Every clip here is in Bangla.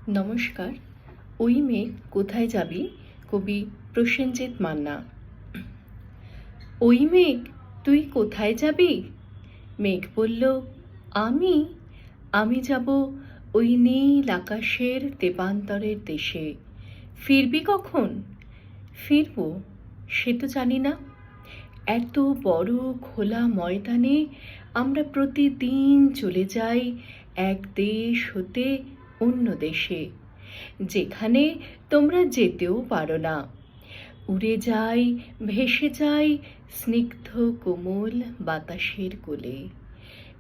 নমস্কার। ওই মেঘ কোথায় যাবি? কবি প্রসেনজিৎ মান্না। ওই মেঘ তুই কোথায় যাবি? মেঘ বলল, আমি আমি যাব ওই নীল আকাশের তেপান্তরের দেশে। ফিরবি কখন? ফিরব সে তো জানি না। এত বড় খোলা ময়দানে আমরা প্রতিদিন চলে যাই এক দেশ হতে অন্য দেশে, যেখানে তোমরা যেতেও পারো না। উড়ে যাই, ভেসে যাই স্নিগ্ধ কোমল বাতাসের কোলে।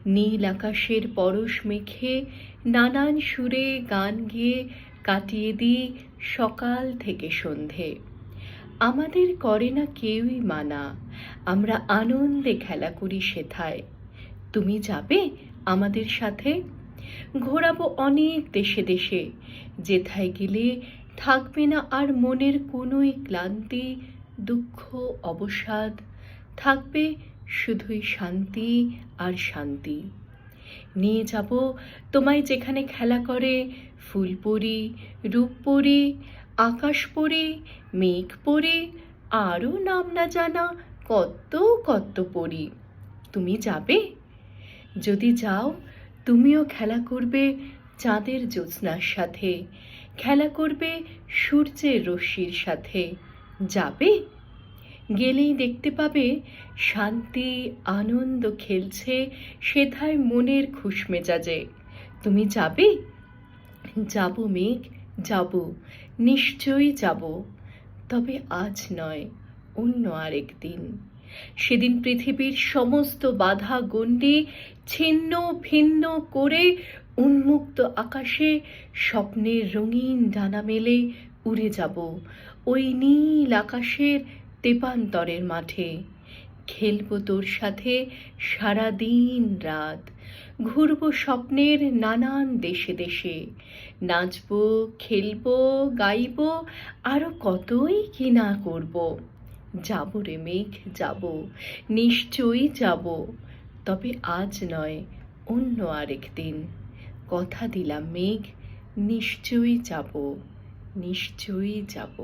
নীল আকাশের পরশ মেখে নানান সুরে গান গেয়ে কাটিয়ে দিই সকাল থেকে সন্ধে। আমাদের করে না কেউই মানা, আমরা আনন্দে খেলা করি সেথায়। তুমি যাবে আমাদের সাথে? ঘোরাবো অনেক দেশে দেশে, যেথায় গেলে থাকবে না আর মনের কোনোই ক্লান্তি, দুঃখ, অবসাদ। থাকবে শুধুই শান্তি আর শান্তি। নিয়ে যাব তোমায় যেখানে খেলা করে ফুলপরি, রূপপরি, আকাশ পরি, মেঘ পরি, আরও নাম না জানা কত কত পরি। তুমি যাবে? যদি যাও, তুমিও খেলা করবে চাঁদের জ্যোৎস্নার সাথে, খেলা করবে সূর্যের রশ্মির সাথে। যাবে? গেলেই দেখতে পাবে শান্তি আনন্দ খেলছে সেথায় মনের খুশ মেজাজে। তুমি যাবে? যাব মেঘ, যাব, নিশ্চয়ই যাব। তবে আজ নয়, অন্য আরেক দিন। সেদিন পৃথিবীর সমস্ত বাধা গণ্ডি ছিন্ন ভিন্ন করে উন্মুক্ত আকাশে স্বপ্নের রঙিন ডানা মেলে উড়ে যাব ওই নীল আকাশের তেপান্তরের মাঠে। খেলবো তোর সাথে সারা দিন রাত, ঘুরবো স্বপ্নের নানান দেশে দেশে। নাচবো, খেলবো, গাইবো, আরো কতই কি না করবো। যাব রে মেঘ, যাব, নিশ্চয়ই যাব। তবে আজ নয়, অন্য আরেক দিন। কথা দিলাম মেঘ, নিশ্চয়ই যাব, নিশ্চয়ই যাব।